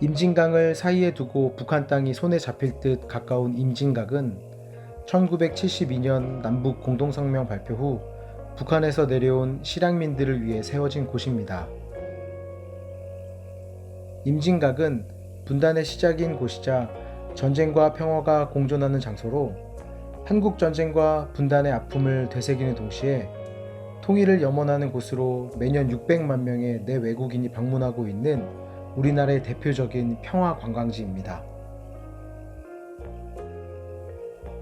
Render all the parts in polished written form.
임진강을 사이에 두고 북한 땅이 손에 잡힐 듯 가까운 임진각은 1972년 남북 공동성명 발표 후 북한에서 내려온 실향민들을 위해 세워진 곳입니다. 임진각은 분단의 시작인 곳이자 전쟁과 평화가 공존하는 장소로 한국전쟁과 분단의 아픔을 되새기는 동시에 통일을 염원하는 곳으로 매년 600만 명의 내외국인이 방문하고 있는 우리나라의 대표적인 평화 관광지입니다.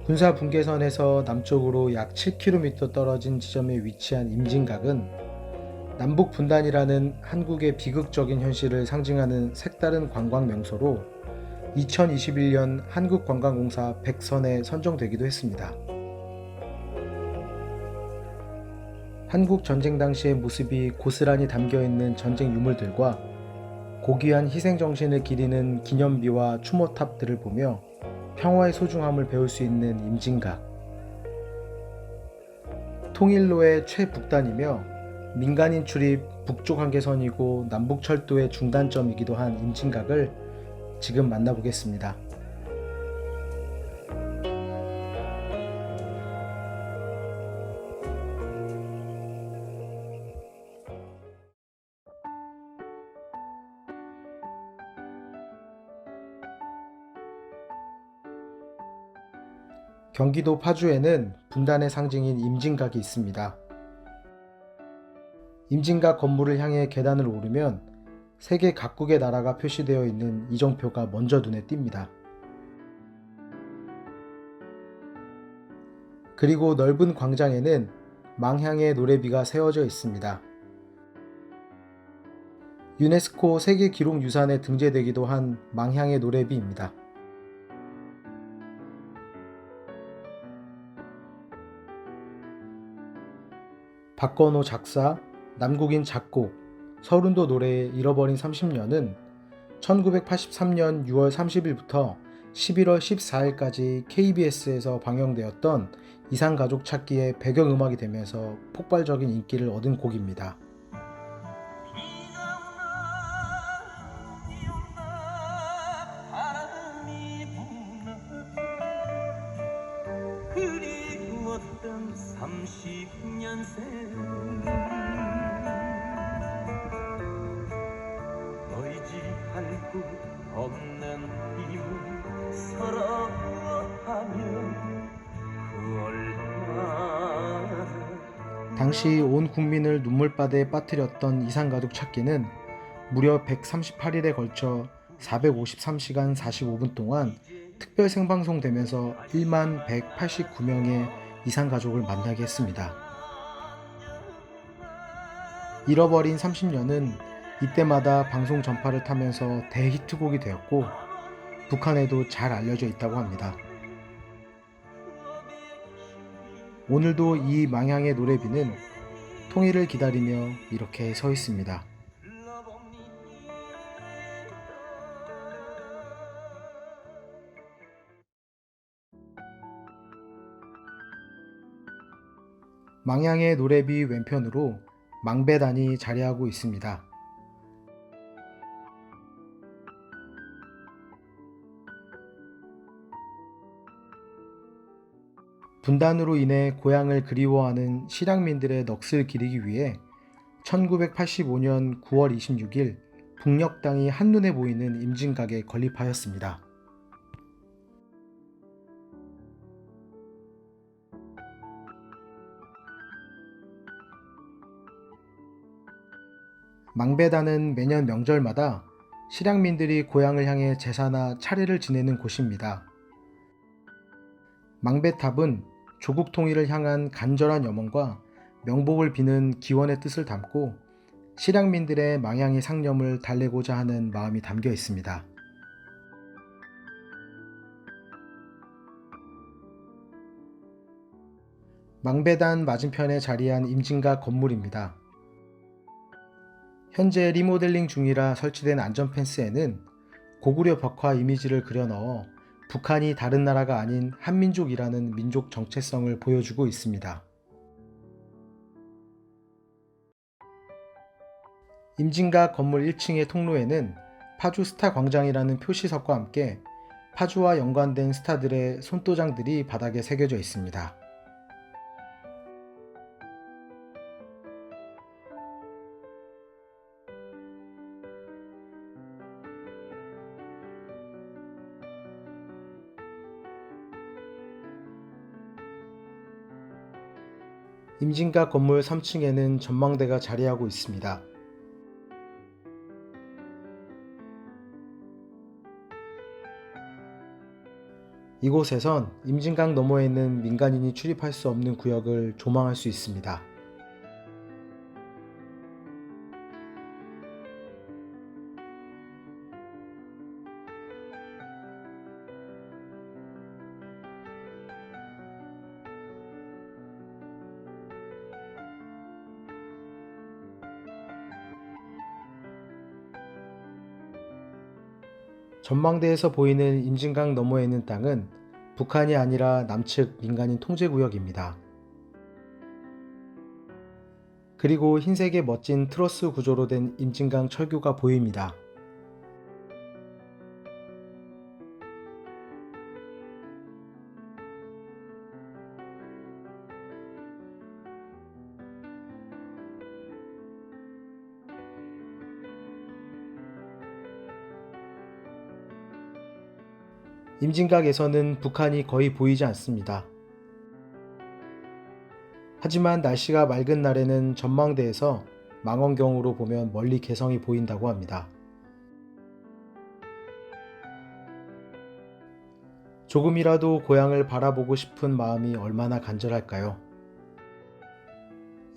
군사 분계선에서 남쪽으로 약 7km 떨어진 지점에 위치한 임진각은 남북 분단이라는 한국의 비극적인 현실을 상징하는 색다른 관광 명소로 2021년 한국관광공사 100선에 선정되기도 했습니다. 한국 전쟁 당시의 모습이 고스란히 담겨있는 전쟁 유물들과 고귀한 희생정신을 기리는 기념비와 추모탑들을 보며 평화의 소중함을 배울 수 있는 임진각. 통일로의 최북단이며 민간인 출입 북쪽 한계선이고 남북철도의 중단점이기도 한 임진각을 지금 만나보겠습니다. 경기도 파주에는 분단의 상징인 임진각이 있습니다. 임진각 건물을 향해 계단을 오르면 세계 각국의 나라가 표시되어 있는 이정표가 먼저 눈에 띕니다. 그리고 넓은 광장에는 망향의 노래비가 세워져 있습니다. 유네스코 세계기록유산에 등재되기도 한 망향의 노래비입니다. 박건호 작사, 남국인 작곡, 서른도 노래의 잃어버린 30년은 1983년 6월 30일부터 11월 14일까지 KBS에서 방영되었던 이상가족 찾기의 배경음악이 되면서 폭발적인 인기를 얻은 곡입니다. 그리웠던 30년 새 너희 집 한국 없는 힘을 서러워하며 그 얼마 당시 온 국민을 눈물바다에 빠뜨렸던 이상가족 찾기는 무려 138일에 걸쳐 453시간 45분 동안 특별 생방송되면서 1만 189명의 이상가족을 만나게 했습니다. 잃어버린 30년은 이때마다 방송 전파를 타면서 대히트곡이 되었고 북한에도 잘 알려져 있다고 합니다. 오늘도 이 망향의 노래비는 통일을 기다리며 이렇게 서 있습니다. 망향의 노래비 왼편으로 망배단이 자리하고 있습니다. 분단으로 인해 고향을 그리워하는 실향민들의 넋을 기리기 위해 1985년 9월 26일 북녘 땅이 한눈에 보이는 임진각에 건립하였습니다. 망배단은 매년 명절마다 실향민들이 고향을 향해 제사나 차례를 지내는 곳입니다. 망배탑은 조국 통일을 향한 간절한 염원과 명복을 비는 기원의 뜻을 담고 실향민들의 망향의 상념을 달래고자 하는 마음이 담겨 있습니다. 망배단 맞은편에 자리한 임진각 건물입니다. 현재 리모델링 중이라 설치된 안전 펜스에는 고구려 벽화 이미지를 그려 넣어 북한이 다른 나라가 아닌 한민족이라는 민족 정체성을 보여주고 있습니다. 임진각 건물 1층의 통로에는 파주 스타 광장이라는 표시석과 함께 파주와 연관된 스타들의 손도장들이 바닥에 새겨져 있습니다. 임진각 건물 3층에는 전망대가 자리하고 있습니다. 이곳에선 임진각 너머에 있는 민간인이 출입할 수 없는 구역을 조망할 수 있습니다. 전망대에서 보이는 임진각 너머에 있는 땅은 북한이 아니라 남측 민간인 통제구역입니다. 그리고 흰색의 멋진 트러스 구조로 된 임진강 철교가 보입니다. 임진각에서는 북한이 거의 보이지 않습니다. 하지만 날씨가 맑은 날에는 전망대에서 망원경으로 보면 멀리 개성이 보인다고 합니다. 조금이라도 고향을 바라보고 싶은 마음이 얼마나 간절할까요?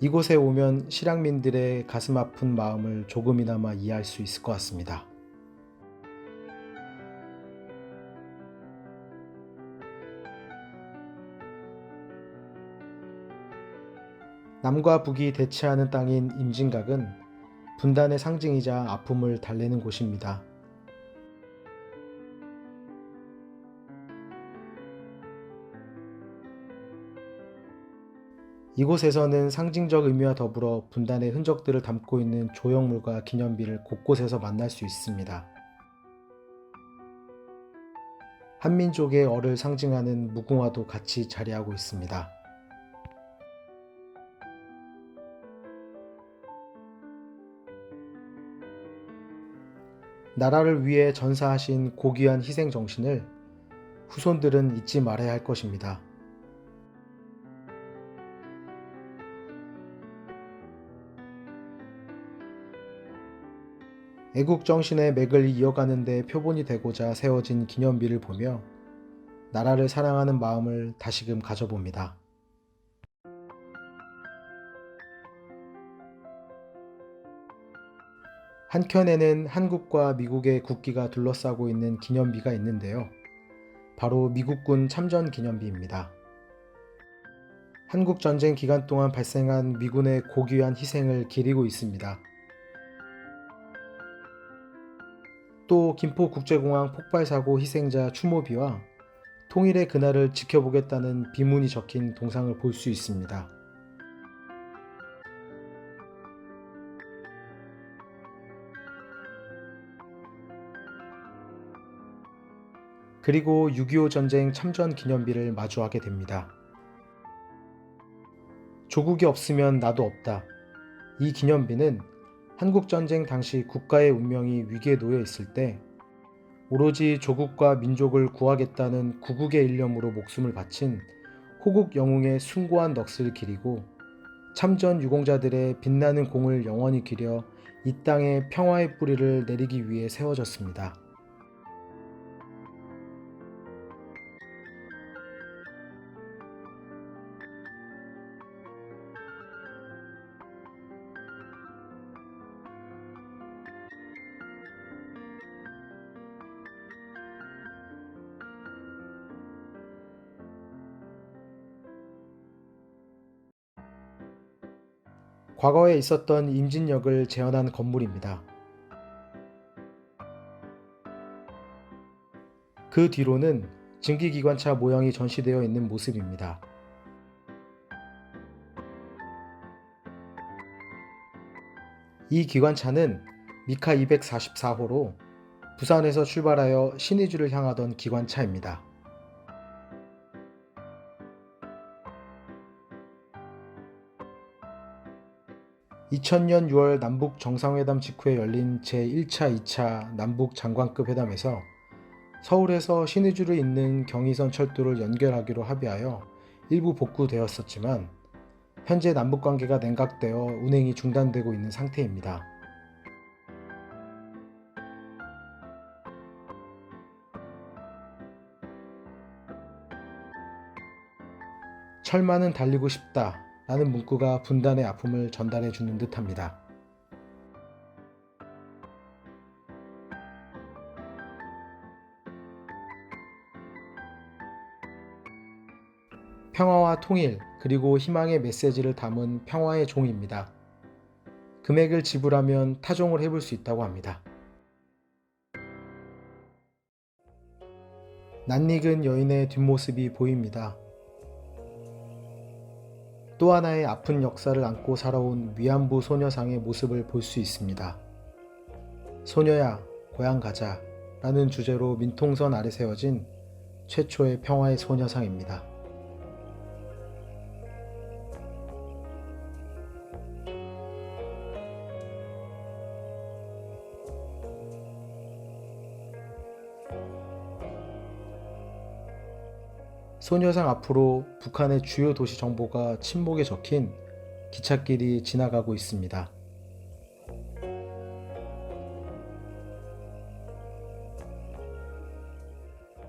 이곳에 오면 실향민들의 가슴 아픈 마음을 조금이나마 이해할 수 있을 것 같습니다. 남과 북이 대치하는 땅인 임진각은 분단의 상징이자 아픔을 달래는 곳입니다. 이곳에서는 상징적 의미와 더불어 분단의 흔적들을 담고 있는 조형물과 기념비를 곳곳에서 만날 수 있습니다. 한민족의 얼을 상징하는 무궁화도 같이 자리하고 있습니다. 나라를 위해 전사하신 고귀한 희생 정신을 후손들은 잊지 말아야 할 것입니다. 애국 정신의 맥을 이어가는 데 표본이 되고자 세워진 기념비를 보며 나라를 사랑하는 마음을 다시금 가져봅니다. 한켠에는 한국과 미국의 국기가 둘러싸고 있는 기념비가 있는데요. 바로 미국군 참전 기념비입니다. 한국전쟁 기간 동안 발생한 미군의 고귀한 희생을 기리고 있습니다. 또 김포국제공항 폭발사고 희생자 추모비와 통일의 그날을 지켜보겠다는 비문이 적힌 동상을 볼 수 있습니다. 그리고 6.25 전쟁 참전 기념비를 마주하게 됩니다. 조국이 없으면 나도 없다. 이 기념비는 한국전쟁 당시 국가의 운명이 위기에 놓여 있을 때 오로지 조국과 민족을 구하겠다는 구국의 일념으로 목숨을 바친 호국 영웅의 숭고한 넋을 기리고 참전 유공자들의 빛나는 공을 영원히 기려 이 땅에 평화의 뿌리를 내리기 위해 세워졌습니다. 과거에 있었던 임진역을 재현한 건물입니다. 그 뒤로는 증기기관차 모형이 전시되어 있는 모습입니다. 이 기관차는 미카 244호로 부산에서 출발하여 신의주를 향하던 기관차입니다. 2000년 6월 남북 정상회담 직후에 열린 제1차, 2차 남북 장관급 회담에서 서울에서 신의주를 잇는 경의선 철도를 연결하기로 합의하여 일부 복구되었었지만 현재 남북관계가 냉각되어 운행이 중단되고 있는 상태입니다. 철만은 달리고 싶다 라는 문구가 분단의 아픔을 전달해 주는 듯합니다. 평화와 통일 그리고 희망의 메시지를 담은 평화의 종입니다. 금액을 지불하면 타종을 해볼 수 있다고 합니다. 낯익은 여인의 뒷모습이 보입니다. 또 하나의 아픈 역사를 안고 살아온 위안부 소녀상의 모습을 볼 수 있습니다. 소녀야, 고향 가자 라는 주제로 민통선 아래 세워진 최초의 평화의 소녀상입니다. 소녀상 앞으로 북한의 주요 도시 정보가 침목에 적힌 기찻길이 지나가고 있습니다.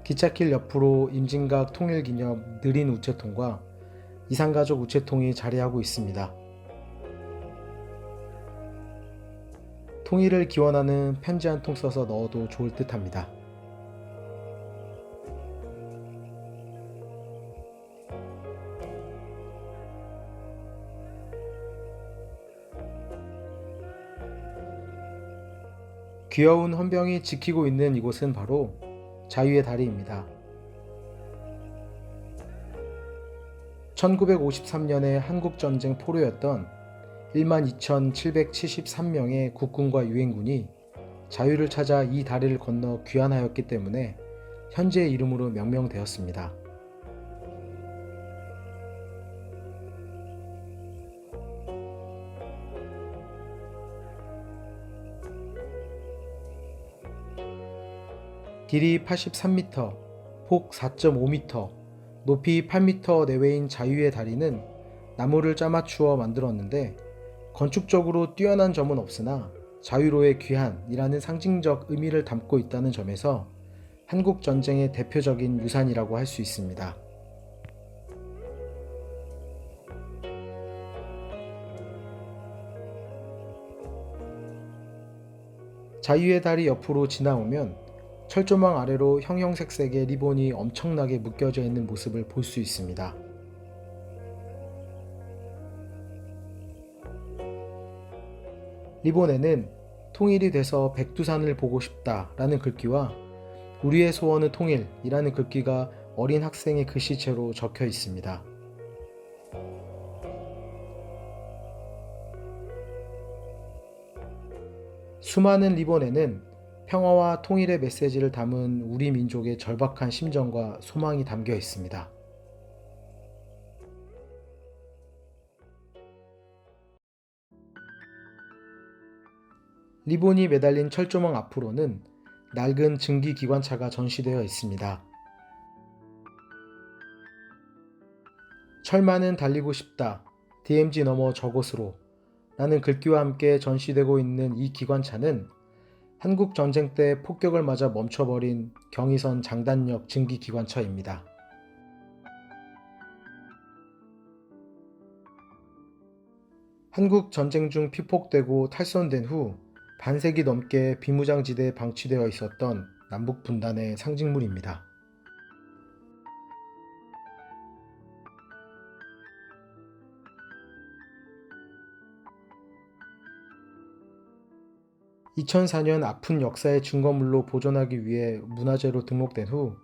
기찻길 옆으로 임진각 통일기념 느린 우체통과 이산가족 우체통이 자리하고 있습니다. 통일을 기원하는 편지 한 통 써서 넣어도 좋을 듯 합니다. 귀여운 헌병이 지키고 있는 이곳은 바로 자유의 다리입니다. 1953년에 한국전쟁 포로였던 12,773명의 국군과 유엔군이 자유를 찾아 이 다리를 건너 귀환하였기 때문에 현재의 이름으로 명명되었습니다. 길이 83m, 폭 4.5m, 높이 8m 내외인 자유의 다리는 나무를 짜맞추어 만들었는데 건축적으로 뛰어난 점은 없으나 자유로의 귀환이라는 상징적 의미를 담고 있다는 점에서 한국 전쟁의 대표적인 유산이라고 할 수 있습니다. 자유의 다리 옆으로 지나오면 철조망 아래로 형형색색의 리본이 엄청나게 묶여져 있는 모습을 볼 수 있습니다. 리본에는 통일이 돼서 백두산을 보고 싶다 라는 글귀와 우리의 소원은 통일이라는 글귀가 어린 학생의 글씨체로 적혀 있습니다. 수많은 리본에는 평화와 통일의 메시지를 담은 우리 민족의 절박한 심정과 소망이 담겨 있습니다. 리본이 매달린 철조망 앞으로는 낡은 증기기관차가 전시되어 있습니다. 철만은 달리고 싶다. DMZ 넘어 저곳으로 라는 글귀와 함께 전시되고 있는 이 기관차는 한국 전쟁 때 폭격을 맞아 멈춰버린 경의선 장단역 증기기관차입니다. 한국 전쟁 중 피폭되고 탈선된 후 반세기 넘게 비무장지대에 방치되어 있었던 남북 분단의 상징물입니다. (2004년) 아픈 역사의 증거물로 보존하기 위해 문화재로 등록된 후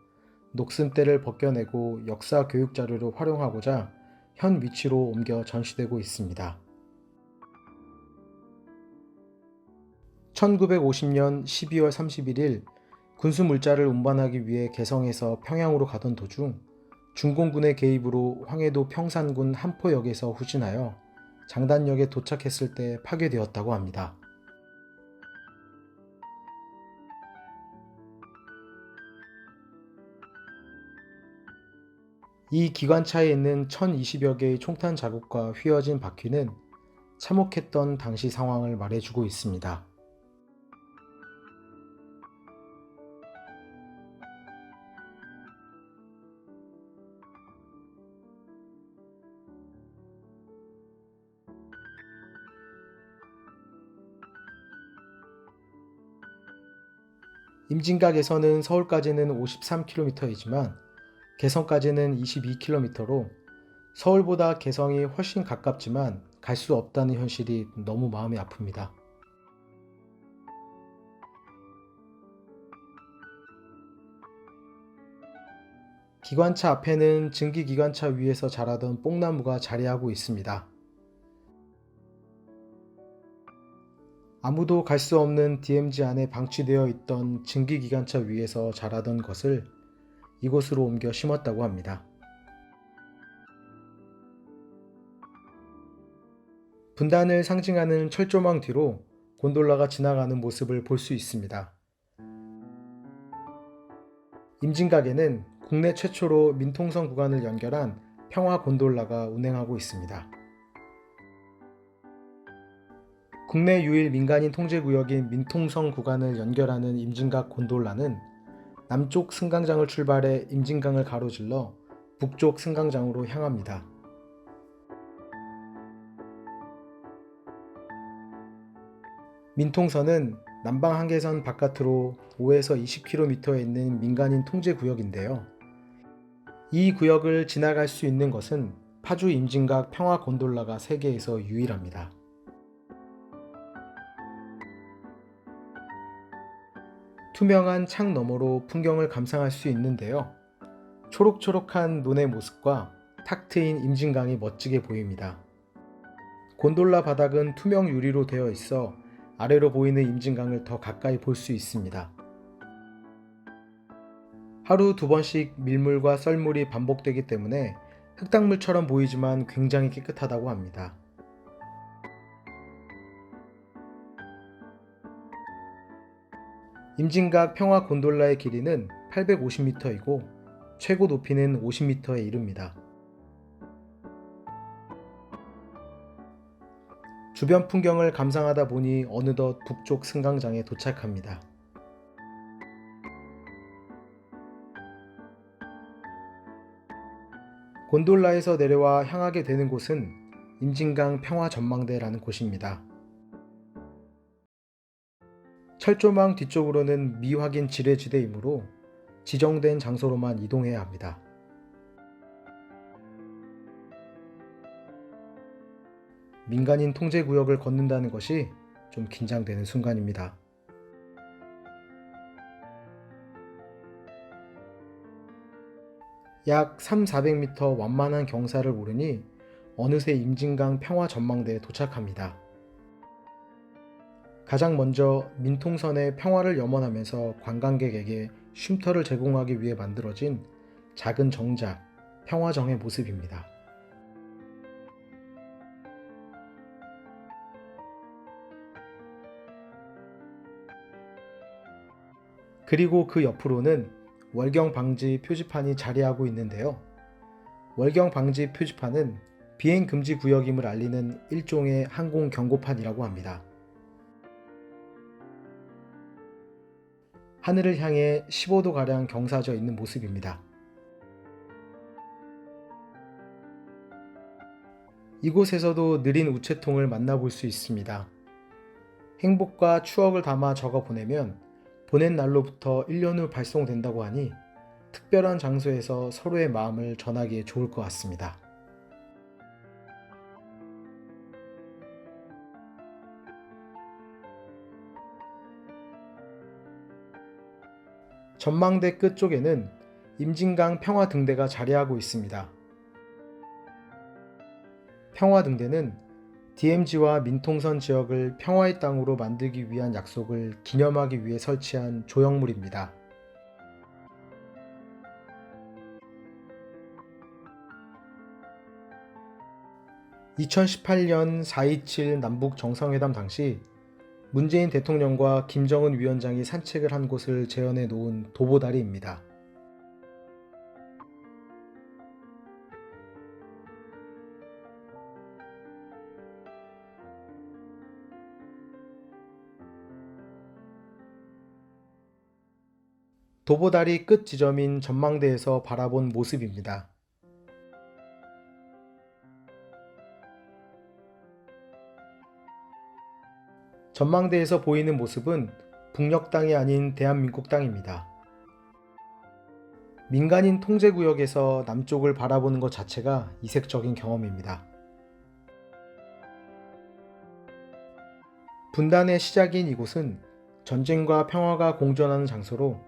녹슨때를 벗겨내고 역사 교육 자료로 활용하고자 현 위치로 옮겨 전시되고 있습니다. 1950년 12월 31일 군수 물자를 운반하기 위해 개성에서 평양으로 가던 도중 중공군의 개입으로 황해도 평산군 한포역에서 후진하여 장단역에 도착했을 때 파괴되었다고 합니다. 이 기관차에 있는 1020여 개의 총탄 자국과 휘어진 바퀴는 참혹했던 당시 상황을 말해주고 있습니다. 임진각에서는 서울까지는 53km이지만 개성까지는 22km로 서울보다 개성이 훨씬 가깝지만 갈 수 없다는 현실이 너무 마음이 아픕니다. 기관차 앞에는 증기기관차 위에서 자라던 뽕나무가 자리하고 있습니다. 아무도 갈 수 없는 DMZ 안에 방치되어 있던 증기기관차 위에서 자라던 것을 이곳으로 옮겨 심었다고 합니다. 분단을 상징하는 철조망 뒤로 곤돌라가 지나가는 모습을 볼 수 있습니다. 임진각에는 국내 최초로 민통선 구간을 연결한 평화 곤돌라가 운행하고 있습니다. 국내 유일 민간인 통제구역인 민통선 구간을 연결하는 임진각 곤돌라는 남쪽 승강장을 출발해 임진강을 가로질러 북쪽 승강장으로 향합니다. 민통선은 남방 한계선 바깥으로 5에서 20km에 있는 민간인 통제구역인데요. 이 구역을 지나갈 수 있는 것은 파주 임진각 평화 곤돌라가 세계에서 유일합니다. 투명한 창 너머로 풍경을 감상할 수 있는데요. 초록초록한 논의 모습과 탁 트인 임진강이 멋지게 보입니다. 곤돌라 바닥은 투명 유리로 되어 있어 아래로 보이는 임진강을 더 가까이 볼 수 있습니다. 하루 2번씩 밀물과 썰물이 반복되기 때문에 흙탕물처럼 보이지만 굉장히 깨끗하다고 합니다. 임진각 평화 곤돌라의 길이는 850m이고 최고 높이는 50m에 이릅니다. 주변 풍경을 감상하다 보니 어느덧 북쪽 승강장에 도착합니다. 곤돌라에서 내려와 향하게 되는 곳은 임진강 평화전망대라는 곳입니다. 철조망 뒤쪽으로는 미확인 지뢰지대이므로 지정된 장소로만 이동해야 합니다. 민간인 통제구역을 걷는다는 것이 좀 긴장되는 순간입니다. 약 300~400m 완만한 경사를 오르니 어느새 임진강 평화전망대에 도착합니다. 가장 먼저 민통선의 평화를 염원하면서 관광객에게 쉼터를 제공하기 위해 만들어진 작은 정자, 평화정의 모습입니다. 그리고 그 옆으로는 월경 방지 표지판이 자리하고 있는데요. 월경 방지 표지판은 비행 금지 구역임을 알리는 일종의 항공 경고판이라고 합니다. 하늘을 향해 15도가량 경사져 있는 모습입니다. 이곳에서도 느린 우체통을 만나볼 수 있습니다. 행복과 추억을 담아 적어 보내면 보낸 날로부터 1년 후 발송된다고 하니 특별한 장소에서 서로의 마음을 전하기에 좋을 것 같습니다. 전망대 끝쪽에는 임진강 평화등대가 자리하고 있습니다. 평화등대는 DMZ와 민통선 지역을 평화의 땅으로 만들기 위한 약속을 기념하기 위해 설치한 조형물입니다. (2018년) 4.27 남북 정상회담 당시 문재인 대통령과 김정은 위원장이 산책을 한 곳을 재현해 놓은 도보다리입니다. 도보다리 끝 지점인 전망대에서 바라본 모습입니다. 전망대에서 보이는 모습은 북녘 땅이 아닌 대한민국 땅입니다. 민간인 통제구역에서 남쪽을 바라보는 것 자체가 이색적인 경험입니다. 분단의 시작인 이곳은 전쟁과 평화가 공존하는 장소로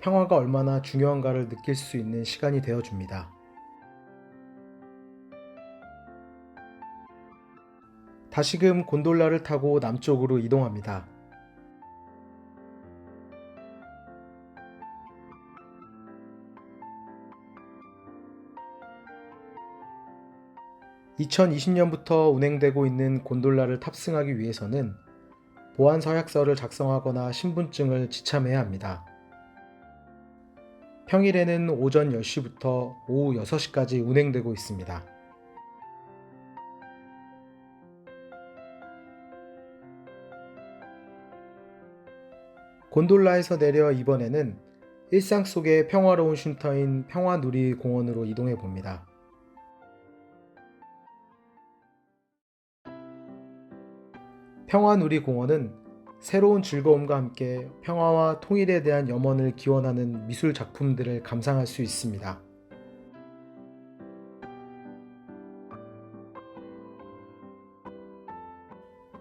평화가 얼마나 중요한가를 느낄 수 있는 시간이 되어줍니다. 다시금 곤돌라를 타고 남쪽으로 이동합니다. (2020년부터) 운행되고 있는 곤돌라를 탑승하기 위해서는 보안 서약서를 작성하거나 신분증을 지참해야 합니다. 평일에는 오전 10시부터 오후 6시까지 운행되고 있습니다. 곤돌라에서 내려 이번에는 일상 속의 평화로운 쉼터인 평화누리공원으로 이동해 봅니다. 평화누리공원은 새로운 즐거움과 함께 평화와 통일에 대한 염원을 기원하는 미술 작품들을 감상할 수 있습니다.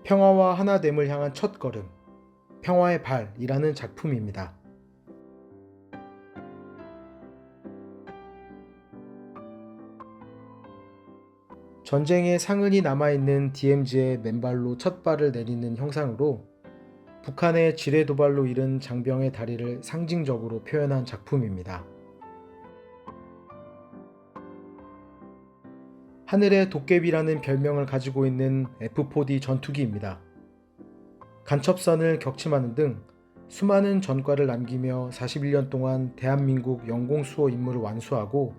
평화와 하나됨을 향한 첫걸음, 평화의 발이라는 작품입니다. 전쟁의 상흔이 남아있는 DMZ의 맨발로 첫 발을 내딛는 형상으로 북한의 지뢰 도발로 잃은 장병의 다리를 상징적으로 표현한 작품입니다. 하늘의 도깨비라는 별명을 가지고 있는 F-4D 전투기입니다. 간첩선을 격침하는 등 수많은 전과를 남기며 41년 동안 대한민국 영공수호 임무를 완수하고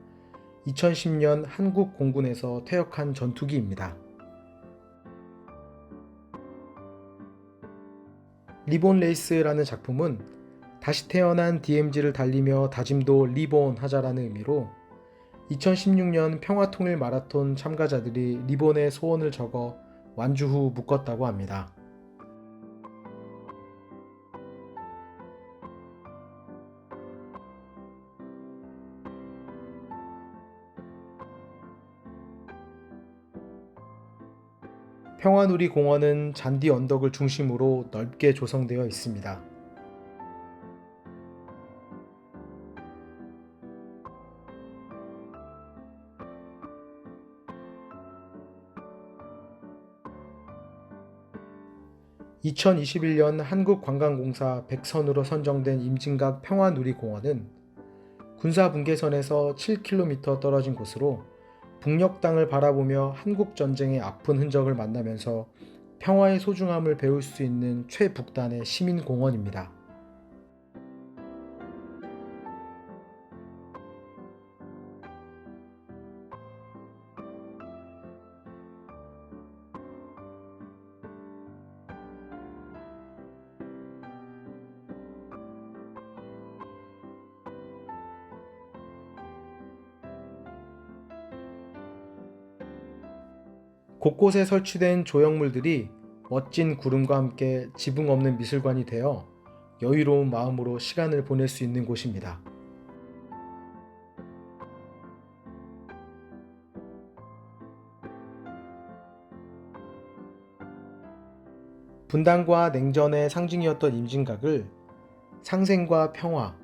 2010년 한국 공군에서 퇴역한 전투기입니다. 리본 레이스라는 작품은 다시 태어난 DMZ를 달리며 다짐도 리본 하자라는 의미로 2016년 평화통일 마라톤 참가자들이 리본에 소원을 적어 완주 후 묶었다고 합니다. 평화누리공원은 잔디 언덕을 중심으로 넓게 조성되어 있습니다. (2021년) 한국관광공사 100선으로 선정된 임진각 평화누리공원은 군사분계선에서 7km 떨어진 곳으로 북녘 땅을 바라보며 한국전쟁의 아픈 흔적을 만나면서 평화의 소중함을 배울 수 있는 최북단의 시민공원입니다. 곳곳에 설치된 조형물들이 멋진 구름과 함께 지붕 없는 미술관이 되어 여유로운 마음으로 시간을 보낼 수 있는 곳입니다. 분단과 냉전의 상징이었던 임진각을 상생과 평화,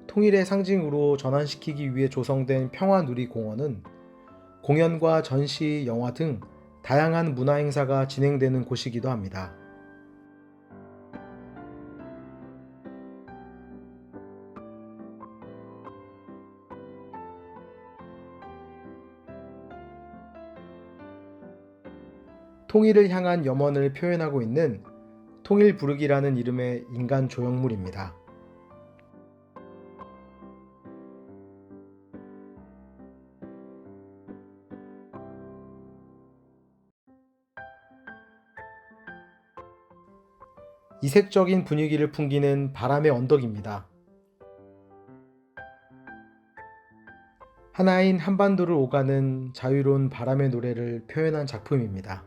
통일의 상징으로 전환시키기 위해 조성된 평화누리공원은 공연과 전시, 영화 등 다양한 문화 행사가 진행되는 곳이기도 합니다. 통일을 향한 염원을 표현하고 있는 통일부르기라는 이름의 인간 조형물입니다. 이색적인 분위기를 풍기는 바람의 언덕입니다. 하나인 한반도를 오가는 자유로운 바람의 노래를 표현한 작품입니다.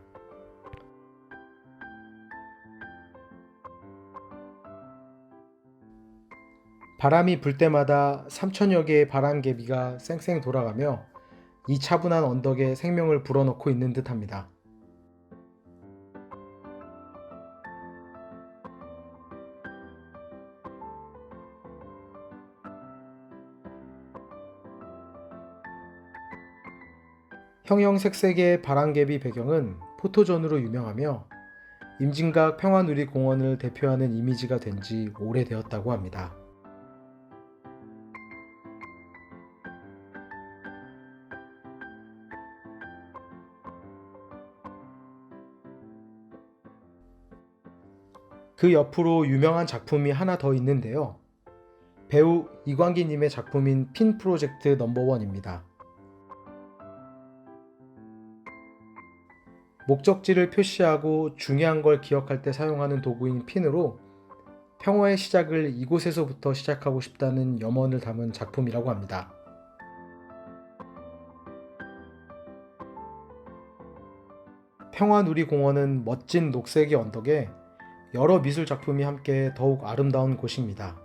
바람이 불 때마다 3천여 개의 바람개비가 쌩쌩 돌아가며 이 차분한 언덕에 생명을 불어넣고 있는 듯합니다. 형형색색의 바람개비 배경은 포토존으로 유명하며 임진각 평화누리공원을 대표하는 이미지가 된 지 오래되었다고 합니다. 그 옆으로 유명한 작품이 하나 더 있는데요. 배우 이광기님의 작품인 핀 프로젝트 넘버원입니다. 목적지를 표시하고 중요한 걸 기억할 때 사용하는 도구인 핀으로 평화의 시작을 이곳에서부터 시작하고 싶다는 염원을 담은 작품이라고 합니다. 평화누리공원은 멋진 녹색의 언덕에 여러 미술 작품이 함께 더욱 아름다운 곳입니다.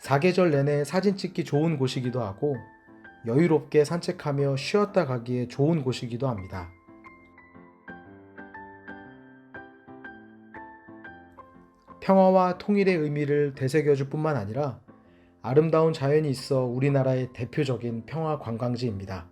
사계절 내내 사진 찍기 좋은 곳이기도 하고 여유롭게 산책하며 쉬었다 가기에 좋은 곳이기도 합니다. 평화와 통일의 의미를 되새겨줄 뿐만 아니라 아름다운 자연이 있어 우리나라의 대표적인 평화 관광지입니다.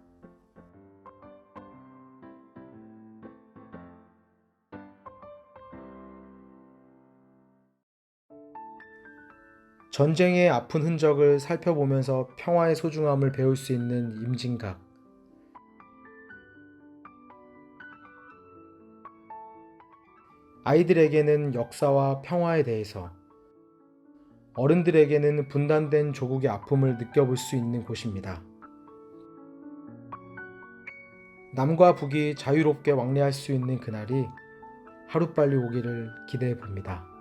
전쟁의 아픈 흔적을 살펴보면서 평화의 소중함을 배울 수 있는 임진각. 아이들에게는 역사와 평화에 대해서, 어른들에게는 분단된 조국의 아픔을 느껴볼 수 있는 곳입니다. 남과 북이 자유롭게 왕래할 수 있는 그날이 하루빨리 오기를 기대해 봅니다.